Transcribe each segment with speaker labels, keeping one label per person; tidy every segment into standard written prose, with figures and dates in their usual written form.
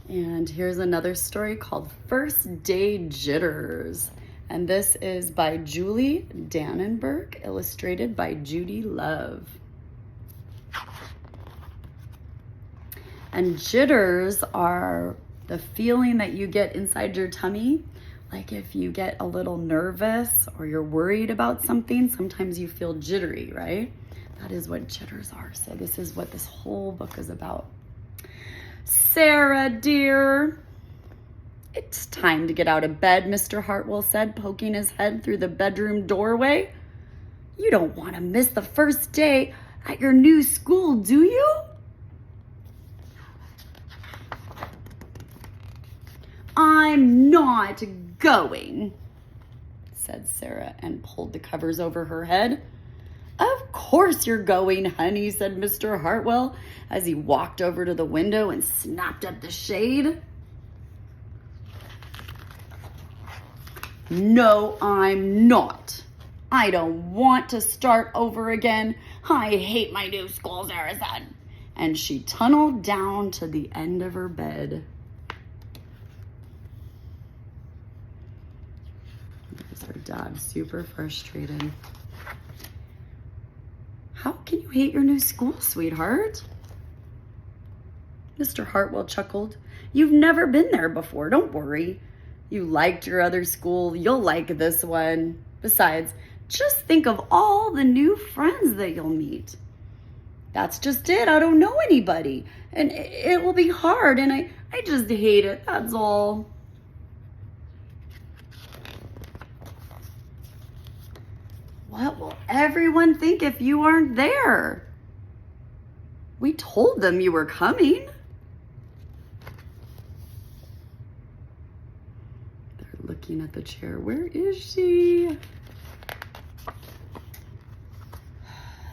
Speaker 1: And here's another story called First Day Jitters. And this is by Julie Dannenberg, illustrated by Judy Love. And jitters are the feeling that you get inside your tummy. Like if you get a little nervous or you're worried about something, sometimes you feel jittery, right? That is what jitters are. So this is what this whole book is about. Sarah, dear, it's time to get out of bed, Mr. Hartwell said, poking his head through the bedroom doorway. You don't want to miss the first day at your new school, do you? I'm not going, said Sarah and pulled the covers over her head. Of course you're going, honey, said Mr. Hartwell as he walked over to the window and snapped up the shade. No, I'm not. I don't want to start over again. I hate my new school, Sarah said. And she tunneled down to the end of her bed. There's her dad, super frustrated. How can you hate your new school, sweetheart? Mr. Hartwell chuckled. You've never been there before, don't worry. You liked your other school, you'll like this one. Besides, just think of all the new friends that you'll meet. That's just it, I don't know anybody. And it will be hard, and I just hate it, that's all. What will everyone think if you aren't there? We told them you were coming. They're looking at the chair. Where is she?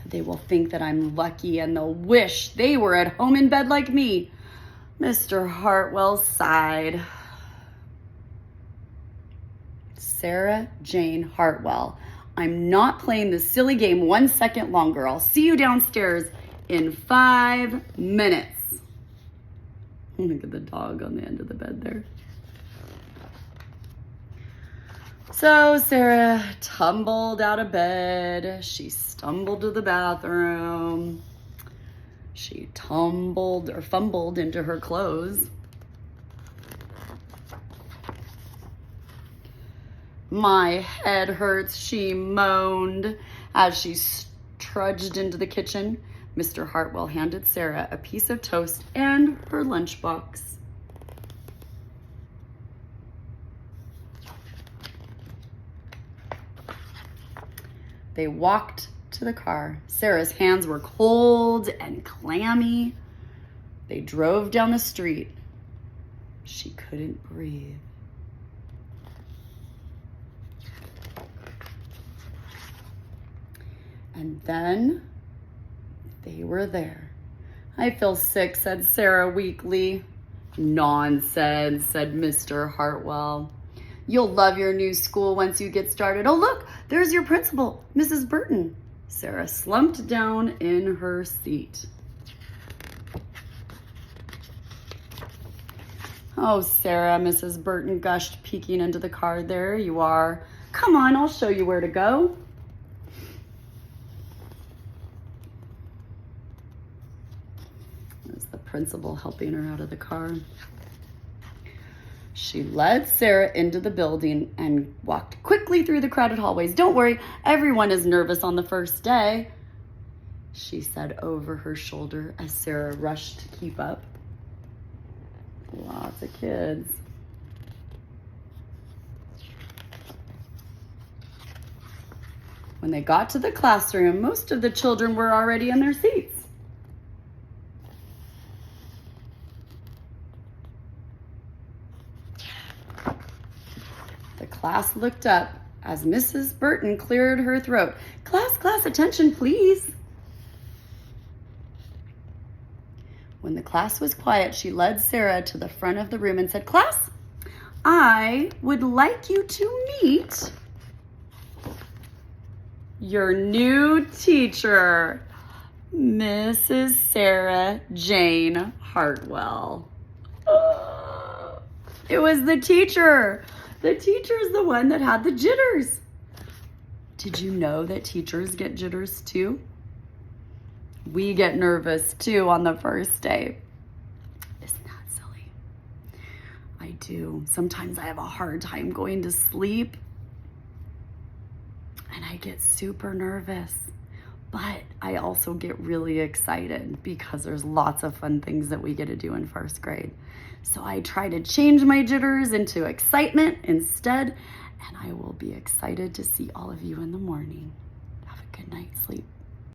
Speaker 1: They will think that I'm lucky and they'll wish they were at home in bed like me. Mr. Hartwell sighed. Sarah Jane Hartwell. I'm not playing this silly game 1 second longer. I'll see you downstairs in 5 minutes. Look at the dog on the end of the bed there. So Sarah tumbled out of bed. She stumbled to the bathroom. She tumbled or fumbled into her clothes. My head hurts, she moaned as she trudged into the kitchen. Mr. Hartwell handed Sarah a piece of toast and her lunchbox. They walked to the car. Sarah's hands were cold and clammy. They drove down the street. She couldn't breathe. And then they were there. I feel sick, said Sarah weakly. Nonsense, said Mr. Hartwell. You'll love your new school once you get started. Oh, look, there's your principal, Mrs. Burton. Sarah slumped down in her seat. Oh, Sarah, Mrs. Burton gushed, peeking into the car. There you are. Come on, I'll show you where to go. Principal helping her out of the car. She led Sarah into the building and walked quickly through the crowded hallways. Don't worry, everyone is nervous on the first day, she said over her shoulder as Sarah rushed to keep up. Lots of kids. When they got to the classroom, most of the children were already in their seats. The class looked up as Mrs. Burton cleared her throat. Class, attention, please. When the class was quiet, she led Sarah to the front of the room and said, Class, I would like you to meet your new teacher, Mrs. Sarah Jane Hartwell. It was the teacher. The teacher's the one that had the jitters. Did you know that teachers get jitters too? We get nervous too on the first day. Isn't that silly? I do. Sometimes I have a hard time going to sleep and I get super nervous. But I also get really excited because there's lots of fun things that we get to do in first grade. So I try to change my jitters into excitement instead, and I will be excited to see all of you in the morning. Have a good night's sleep.